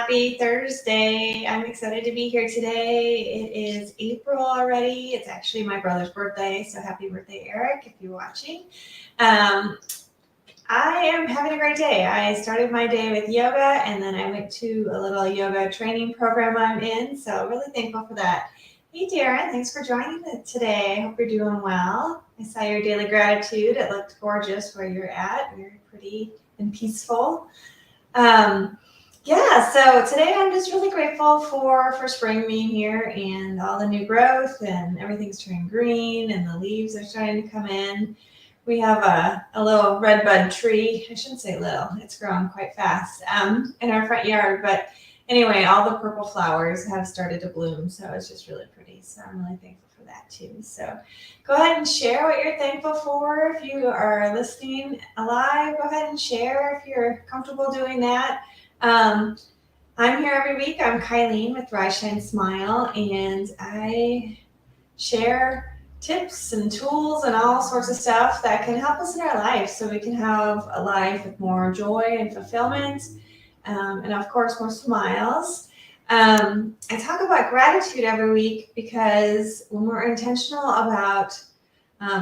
happy Thursday. I'm excited to be here today. It is April already. It's actually my brother's birthday, so happy birthday, Eric, if you're watching. I am having a great day. I started my day with yoga, and then I went to a little yoga training program I'm in, so really thankful for that. Hey, Darren, thanks for joining me today. I hope you're doing well. I saw your daily gratitude. It looked gorgeous where you're at. Very pretty and peaceful. So today I'm just really grateful for spring being here and all the new growth and everything's turning green and the leaves are starting to come in. We have a little redbud tree. I shouldn't say little, it's grown quite fast in our front yard. But anyway, all the purple flowers have started to bloom. So it's just really pretty. So I'm really thankful for that too. So go ahead and share what you're thankful for. If you are listening live, go ahead and share if you're comfortable doing that. I'm here every week. I'm Kylene with Rise, Shine, Smile, and I share tips and tools and all sorts of stuff that can help us in our life so we can have a life with more joy and fulfillment, and of course, more smiles. I talk about gratitude every week because when we're intentional about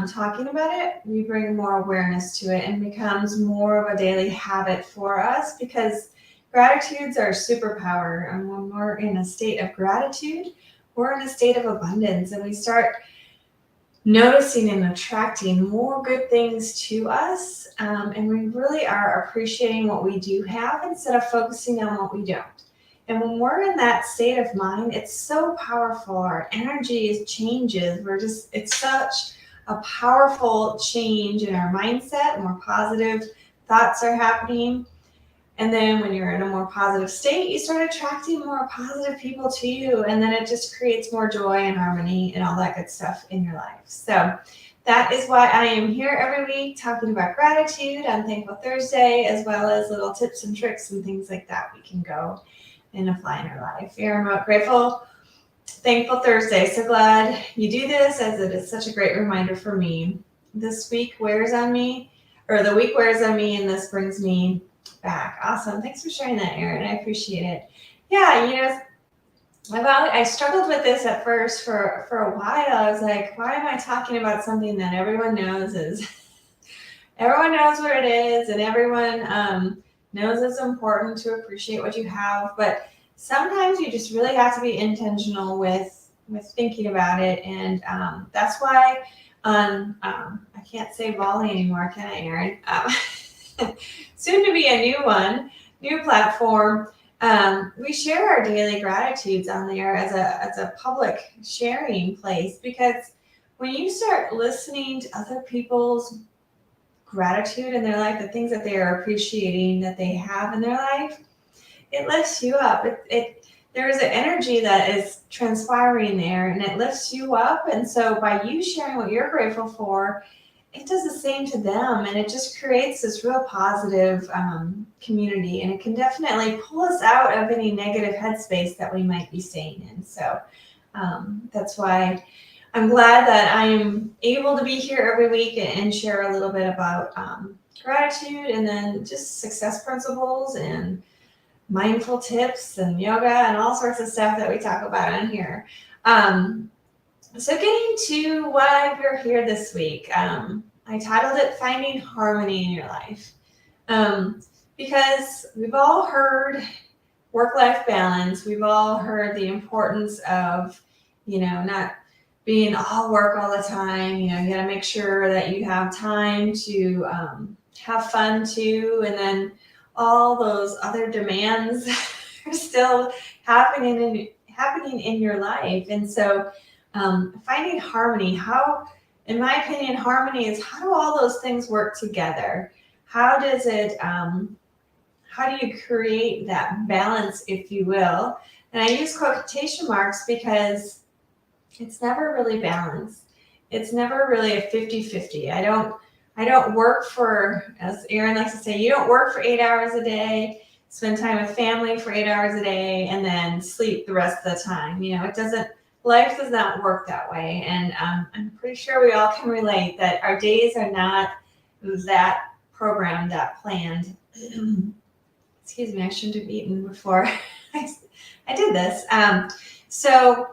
talking about it, we bring more awareness to it and becomes more of a daily habit for us because gratitude's our superpower. And when we're in a state of gratitude, we're in a state of abundance and we start noticing and attracting more good things to us. And we really are appreciating what we do have instead of focusing on what we don't. And when we're in that state of mind, it's so powerful. Our energy changes. It's such a powerful change in our mindset. More positive thoughts are happening. And then when you're in a more positive state, you start attracting more positive people to you. And then it just creates more joy and harmony and all that good stuff in your life. So that is why I am here every week talking about gratitude on Thankful Thursday, as well as little tips and tricks and things like that we can go and apply in our life. Here, I'm Thankful Thursday. So glad you do this, as it is such a great reminder for me. The week wears on me, and this brings me back. Awesome. Thanks for sharing that, Erin. I appreciate it. Yeah, I struggled with this at first for a while. I was like, why am I talking about something that everyone knows everyone knows what it is, and everyone knows it's important to appreciate what you have. But sometimes you just really have to be intentional with thinking about it. And that's why I can't say Volley anymore, can I, Erin? Soon to be a new platform. We share our daily gratitudes on there as a public sharing place, because when you start listening to other people's gratitude in their life, the things that they are appreciating that they have in their life, it lifts you up. There is an energy that is transpiring there, and it lifts you up. And so by you sharing what you're grateful for, it does the same to them, and it just creates this real positive community, and it can definitely pull us out of any negative headspace that we might be staying in. So that's why I'm glad that I am able to be here every week and share a little bit about gratitude, and then just success principles and mindful tips and yoga and all sorts of stuff that we talk about on here. So getting to why we're here this week, I titled it Finding Harmony in Your Life, because we've all heard work-life balance. We've all heard the importance of, not being all work all the time. You got to make sure that you have time to have fun too, and then all those other demands are still happening in your life. And so finding harmony, in my opinion, harmony is how do all those things work together? How do you create that balance, if you will? And I use quotation marks because it's never really balanced. It's never really a 50-50. I don't work for, as Erin likes to say, you don't work for 8 hours a day, spend time with family for 8 hours a day, and then sleep the rest of the time. Life does not work that way. And I'm pretty sure we all can relate that our days are not that programmed, that planned. Excuse me, I shouldn't have eaten before I did this. So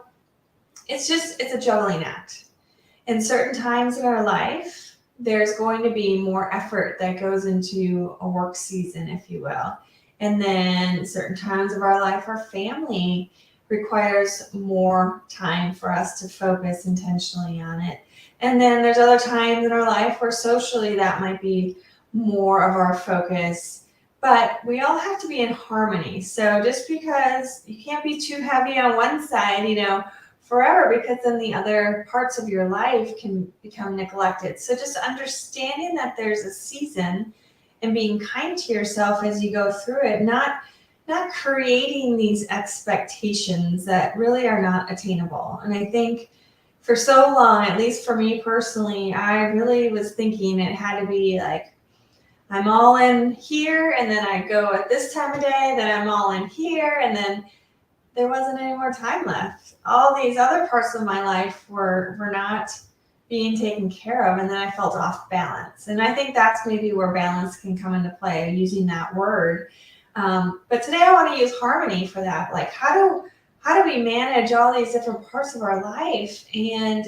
it's a juggling act. In certain times in our life, there's going to be more effort that goes into a work season, if you will. And then certain times of our life, our family requires more time for us to focus intentionally on it. And then there's other times in our life where socially that might be more of our focus. But we all have to be in harmony. So just because you can't be too heavy on one side, forever, because then the other parts of your life can become neglected. So just understanding that there's a season and being kind to yourself as you go through it, not creating these expectations that really are not attainable. And I think for so long, at least for me personally, I really was thinking it had to be like, I'm all in here, and then I go at this time of day, then I'm all in here, and then there wasn't any more time left. All these other parts of my life were not being taken care of, and then I felt off balance. And I think that's maybe where balance can come into play, using that word. But today I want to use harmony for that. Like, how do we manage all these different parts of our life and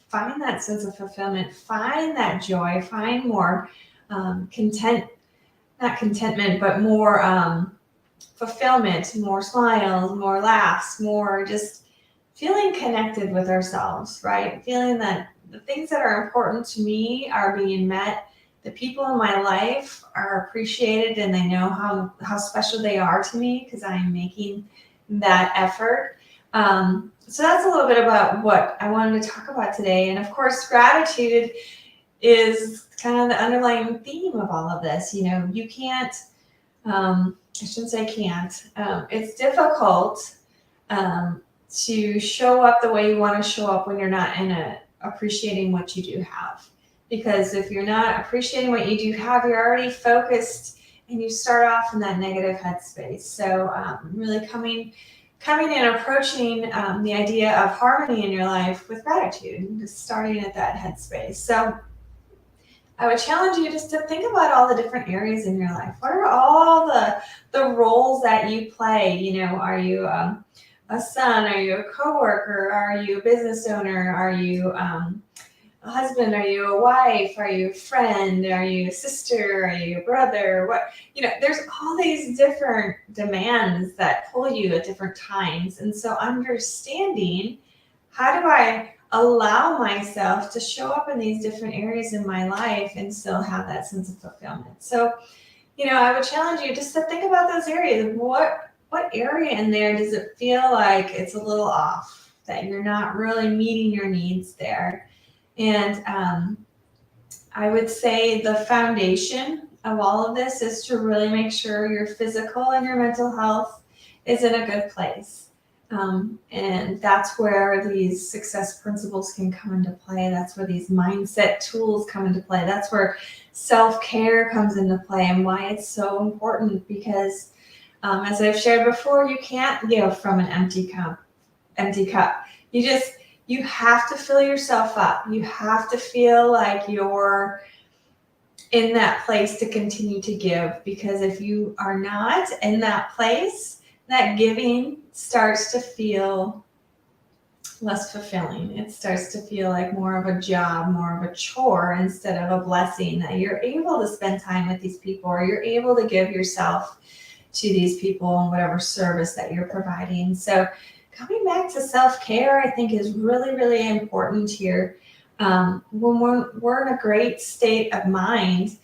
find that sense of fulfillment, find that joy, find more not contentment, but more fulfillment, more smiles, more laughs, more just feeling connected with ourselves, right? Feeling that the things that are important to me are being met. The people in my life are appreciated, and they know how special they are to me because I'm making that effort. So that's a little bit about what I wanted to talk about today. And of course, gratitude is kind of the underlying theme of all of this. You can't, I shouldn't say can't, it's difficult to show up the way you want to show up when you're not appreciating what you do have. Because if you're not appreciating what you do have, you're already focused and you start off in that negative headspace. So really coming and approaching the idea of harmony in your life with gratitude, and just starting at that headspace. So I would challenge you just to think about all the different areas in your life. What are all the roles that you play? Are you a son? Are you a coworker? Are you a business owner? Are you a husband? Are you a wife? Are you a friend? Are you a sister? Are you a brother? There's all these different demands that pull you at different times. And so understanding, how do I allow myself to show up in these different areas in my life and still have that sense of fulfillment? So, I would challenge you just to think about those areas. What area in there does it feel like it's a little off, that you're not really meeting your needs there? And I would say the foundation of all of this is to really make sure your physical and your mental health is in a good place. And that's where these success principles can come into play. That's where these mindset tools come into play. That's where self-care comes into play, and why it's so important, because as I've shared before, you can't give from an empty cup. You have to fill yourself up. You have to feel like you're in that place to continue to give, because if you are not in that place, that giving starts to feel less fulfilling. It starts to feel like more of a job, more of a chore, instead of a blessing, that you're able to spend time with these people, or you're able to give yourself to these people in whatever service that you're providing. So coming back to self-care, I think, is really, really important here. When we're in a great state of mind.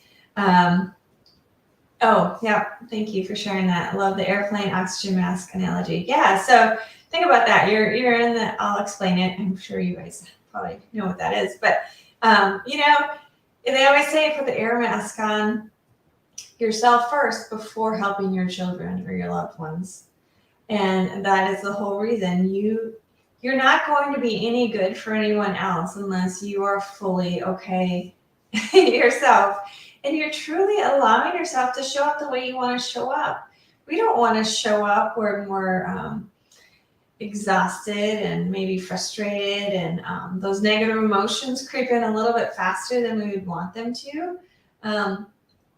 Oh, yeah, thank you for sharing that. I love the airplane oxygen mask analogy. Yeah, so think about that. You're in the, I'll explain it. I'm sure you guys probably know what that is. But, they always say put the air mask on yourself first before helping your children or your loved ones. And that is the whole reason. You're not going to be any good for anyone else unless you are fully okay yourself. And you're truly allowing yourself to show up the way you want to show up. We don't want to show up when we're exhausted and maybe frustrated, and those negative emotions creep in a little bit faster than we would want them to.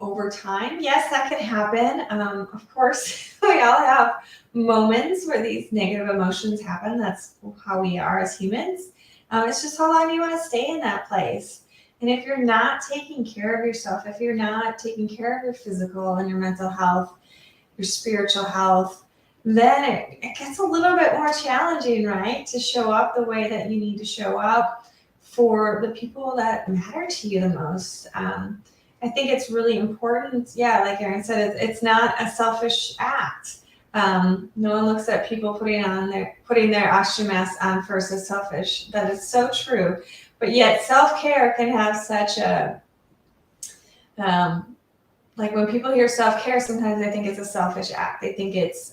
over time, yes, that can happen. Of course, we all have moments where these negative emotions happen. That's how we are as humans. It's just how long do you want to stay in that place? And if you're not taking care of yourself, if you're not taking care of your physical and your mental health, your spiritual health, then it gets a little bit more challenging, right? To show up the way that you need to show up for the people that matter to you the most. I think it's really important. Yeah, like Erin said, it's not a selfish act. No one looks at people putting their oxygen mask on first as selfish. That is so true. But yet self-care can have such a like when people hear self-care, sometimes they think it's a selfish act. They think it's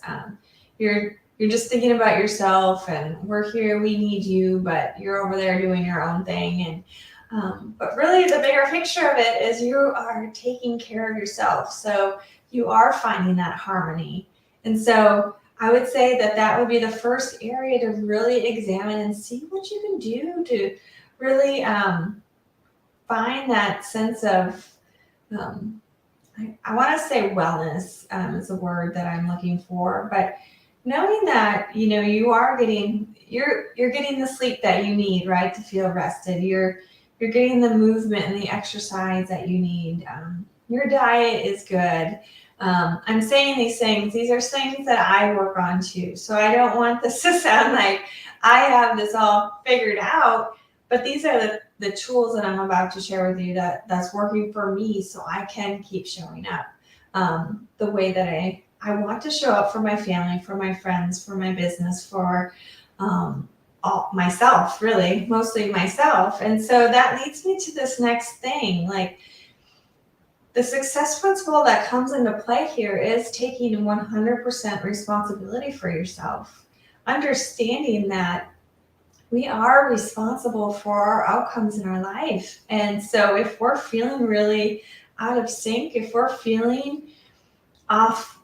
you're just thinking about yourself, and we're here, we need you, but you're over there doing your own thing. And but really, the bigger picture of it is you are taking care of yourself. So you are finding that harmony. And so I would say that would be the first area to really examine and see what you can do to really find that sense of I want to say wellness is the word that I'm looking for, but knowing that you are you're getting the sleep that you need, right, to feel rested. You're getting the movement and the exercise that you need. Your diet is good. I'm saying these things. These are things that I work on too. So I don't want this to sound like I have this all figured out, but these are the tools that I'm about to share with you that's working for me so I can keep showing up the way that I want to show up for my family, for my friends, for my business, for all myself, really, mostly myself. And so that leads me to this next thing. Like the success principle that comes into play here is taking 100% responsibility for yourself, understanding that we are responsible for our outcomes in our life. And so if we're feeling really out of sync, if we're feeling off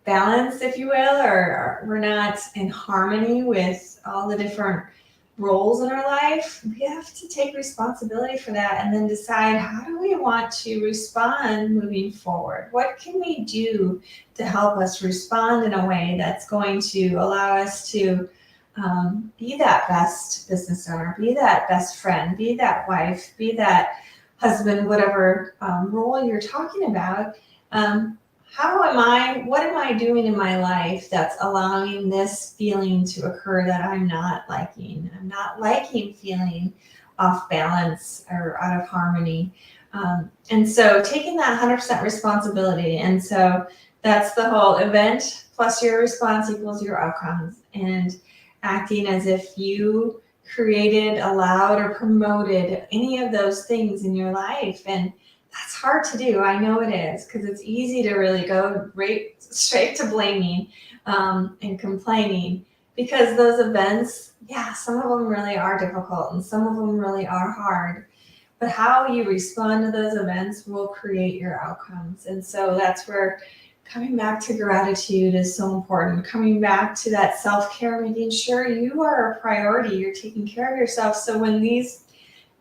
balance, if you will, or we're not in harmony with all the different roles in our life, we have to take responsibility for that and then decide, how do we want to respond moving forward? What can we do to help us respond in a way that's going to allow us to be that best business owner, be that best friend, be that wife, be that husband, whatever role you're talking about. What am I doing in my life that's allowing this feeling to occur that I'm not liking? I'm not liking feeling off balance or out of harmony. And so taking that 100% responsibility. And so that's the whole event plus your response equals your outcomes. And acting as if you created, allowed, or promoted any of those things in your life. And that's hard to do. I know it is, because it's easy to really go right straight to blaming and complaining, because those events, yeah, some of them really are difficult and some of them really are hard. But how you respond to those events will create your outcomes. And so that's where coming back to gratitude is so important. Coming back to that self-care, making sure you are a priority. You're taking care of yourself. So when these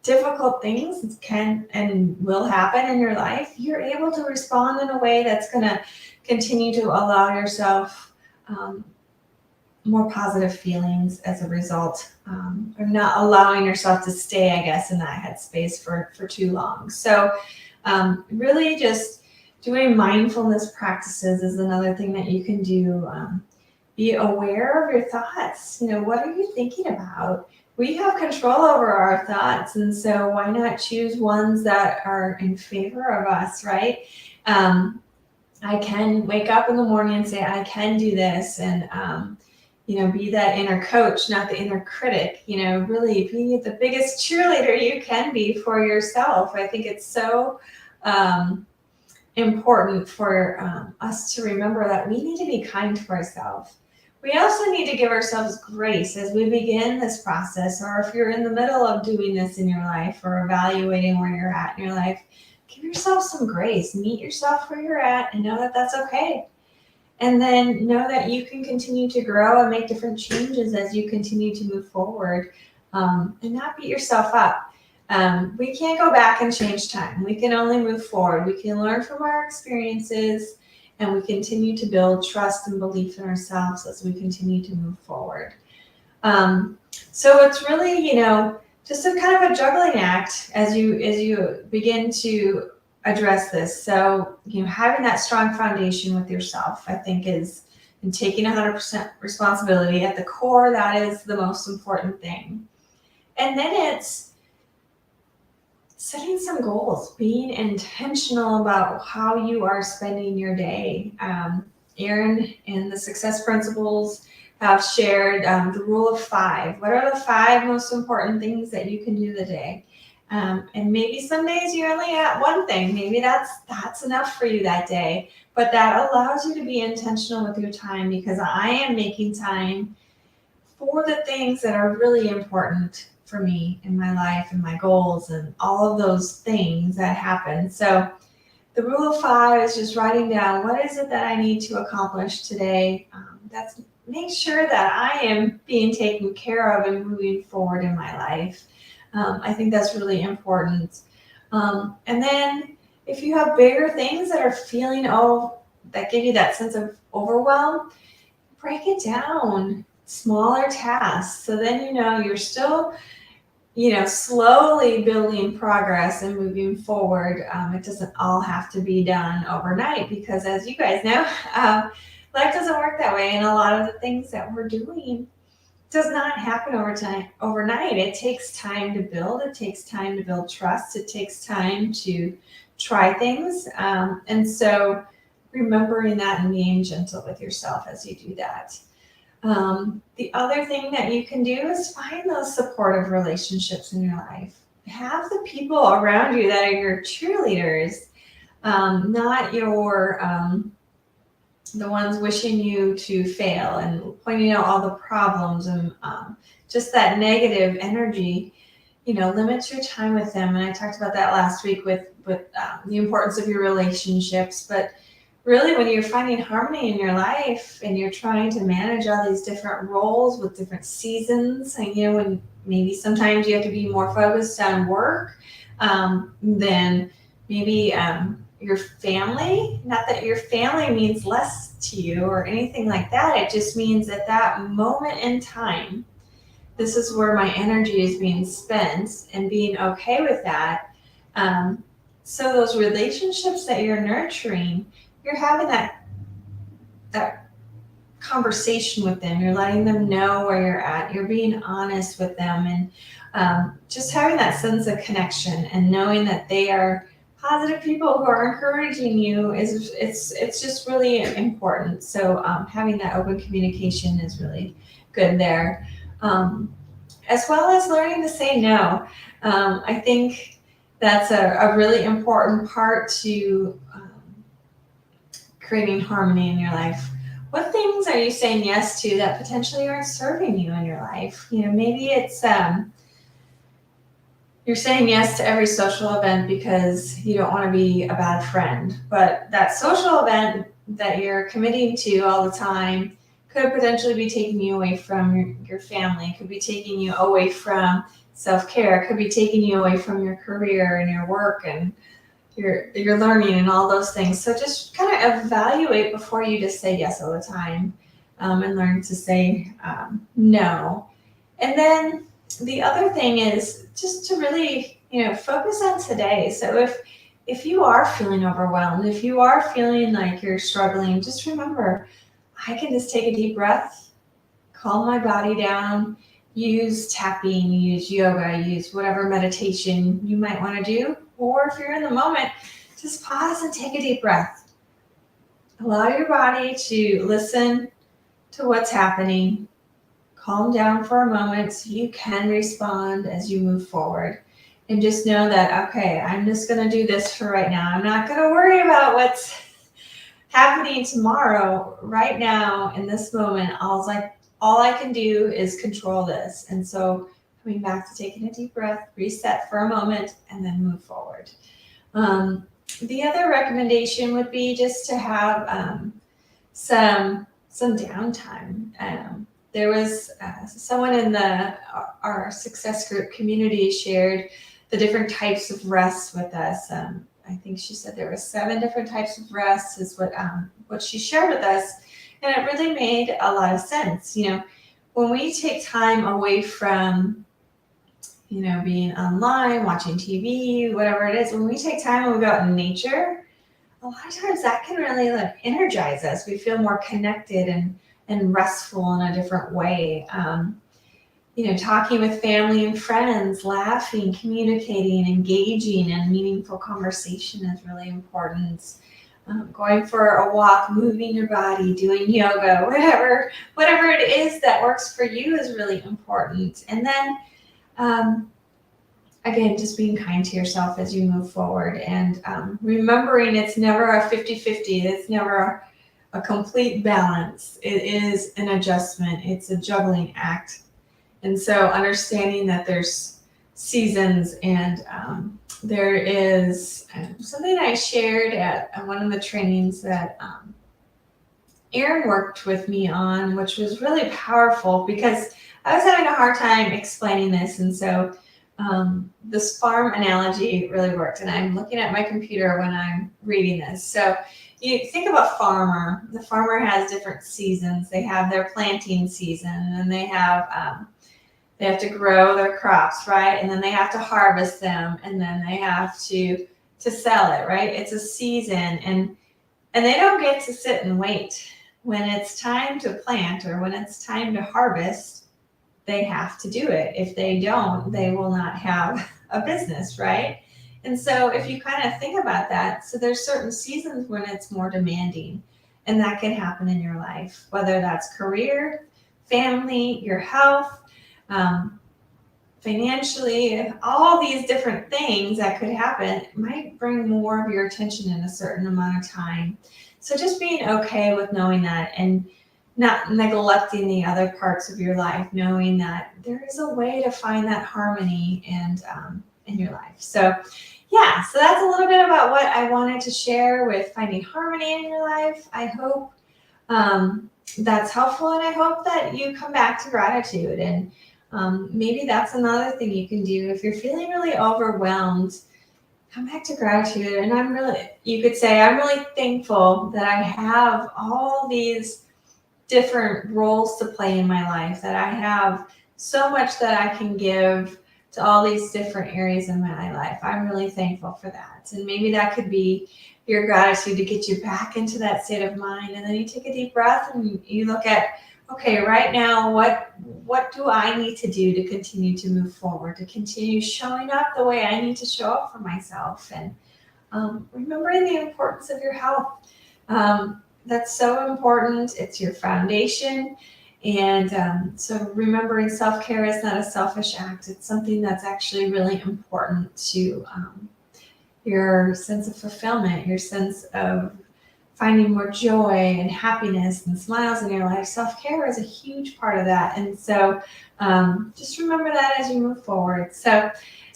difficult things can and will happen in your life, you're able to respond in a way that's going to continue to allow yourself more positive feelings as a result, of not allowing yourself to stay, I guess, in that headspace for too long. So really just doing mindfulness practices is another thing that you can do. Be aware of your thoughts. What are you thinking about? We have control over our thoughts, and so why not choose ones that are in favor of us, right? I can wake up in the morning and say, I can do this, and be that inner coach, not the inner critic. Really be the biggest cheerleader you can be for yourself. I think it's so important for us to remember that we need to be kind to ourselves. We also need to give ourselves grace as we begin this process, or if you're in the middle of doing this in your life or evaluating where you're at in your life, give yourself some grace. Meet yourself where you're at and know that that's okay. And then know that you can continue to grow and make different changes as you continue to move forward, and not beat yourself up. We can't go back and change time. We can only move forward. We can learn from our experiences, and we continue to build trust and belief in ourselves as we continue to move forward. So it's really, just a kind of a juggling act as you begin to address this. So, having that strong foundation with yourself, I think and taking 100% responsibility at the core, that is the most important thing. And then it's setting some goals, being intentional about how you are spending your day. Erin and the Success Principles have shared the rule of 5. What are the 5 most important things that you can do the day? And maybe some days you're only at one thing. Maybe that's enough for you that day. But that allows you to be intentional with your time, because I am making time for the things that are really important for me in my life and my goals and all of those things that happen. So the rule of 5 is just writing down, what is it that I need to accomplish today? That's make sure that I am being taken care of and moving forward in my life. I think that's really important. And then if you have bigger things that are that give you that sense of overwhelm, break it down, smaller tasks. So then you're still slowly building progress and moving forward. It doesn't all have to be done overnight, because as you guys know, life doesn't work that way. And a lot of the things that we're doing does not happen overnight. It takes time to build. It takes time to build trust. It takes time to try things. And so remembering that and being gentle with yourself as you do that. The other thing that you can do is find those supportive relationships in your life. Have the people around you that are your cheerleaders, not the ones wishing you to fail and pointing out all the problems and just that negative energy. Limit your time with them. And I talked about that last week with the importance of your relationships. But really, when you're finding harmony in your life and you're trying to manage all these different roles with different seasons, and when maybe sometimes you have to be more focused on work than maybe your family. Not that your family means less to you or anything like that. It just means at that moment in time, this is where my energy is being spent, and being okay with that. So those relationships that you're nurturing, you're having that conversation with them. You're letting them know where you're at. You're being honest with them, and just having that sense of connection and knowing that they are positive people who are encouraging you it's just really important. So having that open communication is really good there, as well as learning to say no. I think that's a really important part to creating harmony in your life. What things are you saying yes to that potentially aren't serving you in your life? Maybe it's you're saying yes to every social event because you don't want to be a bad friend, but that social event that you're committing to all the time could potentially be taking you away from your family. It could be taking you away from self-care. It could be taking you away from your career and your work and your learning and all those things. So just kind of evaluate before you just say yes all the time, and learn to say no. And then the other thing is just to really, focus on today. So if you are feeling overwhelmed, if you are feeling like you're struggling, just remember, I can just take a deep breath, calm my body down, use tapping, use yoga, use whatever meditation you might want to do. Or if you're in the moment, just pause and take a deep breath. Allow your body to listen to what's happening. Calm down for a moment so you can respond as you move forward. And just know that, okay, I'm just going to do this for right now. I'm not going to worry about what's happening tomorrow. Right now, in this moment, all I can do is control this. And so coming back to taking a deep breath, reset for a moment, and then move forward. The other recommendation would be just to have some downtime. There was someone in our success group community shared the different types of rest with us. I think she said there were 7 different types of rest is what she shared with us, and it really made a lot of sense. When we take time away from being online, watching TV, whatever it is, when we take time and we go out in nature, a lot of times that can really energize us. We feel more connected and restful in a different way. Talking with family and friends, laughing, communicating, engaging in meaningful conversation is really important. Going for a walk, moving your body, doing yoga, whatever it is that works for you is really important. And then, again, just being kind to yourself as you move forward, and remembering it's never a 50-50. It's never a complete balance. It is an adjustment. It's a juggling act. And so understanding that there's seasons, and there is something I shared at one of the trainings that Erin worked with me on, which was really powerful because I was having a hard time explaining this. And so this farm analogy really worked. And I'm looking at my computer when I'm reading this. So you think of a farmer. The farmer has different seasons. They have their planting season, and they have to grow their crops, right? And then they have to harvest them, and then they have to sell it, right? It's a season, and they don't get to sit and wait. When it's time to plant or when it's time to harvest, they have to do it. If they don't, they will not have a business, right? And so if you kind of think about that, so there's certain seasons when it's more demanding, and that can happen in your life, whether that's career, family, your health, financially, all these different things that could happen might bring more of your attention in a certain amount of time. So just being okay with knowing that, and not neglecting the other parts of your life, knowing that there is a way to find that harmony and in your life. So yeah, so that's a little bit about what I wanted to share with finding harmony in your life. I hope that's helpful, and I hope that you come back to gratitude. And maybe that's another thing you can do if you're feeling really overwhelmed. Come back to gratitude. And you could say, I'm really thankful that I have all these different roles to play in my life, that I have so much that I can give to all these different areas in my life. I'm really thankful for that. And maybe that could be your gratitude to get you back into that state of mind. And then you take a deep breath and you look at, okay, right now, what do I need to do to continue to move forward, to continue showing up the way I need to show up for myself? And remembering the importance of your health. That's so important. It's your foundation. And so remembering self-care is not a selfish act. It's something that's actually really important to your sense of fulfillment, your sense of finding more joy and happiness and smiles in your life. Self-care is a huge part of that. And so just remember that as you move forward. So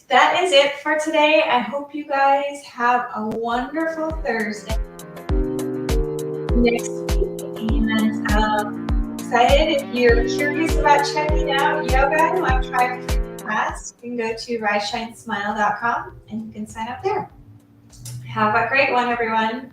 that is it for today. I hope you guys have a wonderful Thursday next week. And excited. If you're curious about checking out yoga, I've tried a free class. You can go to riseshinesmile.com and you can sign up there. Have a great one, everyone.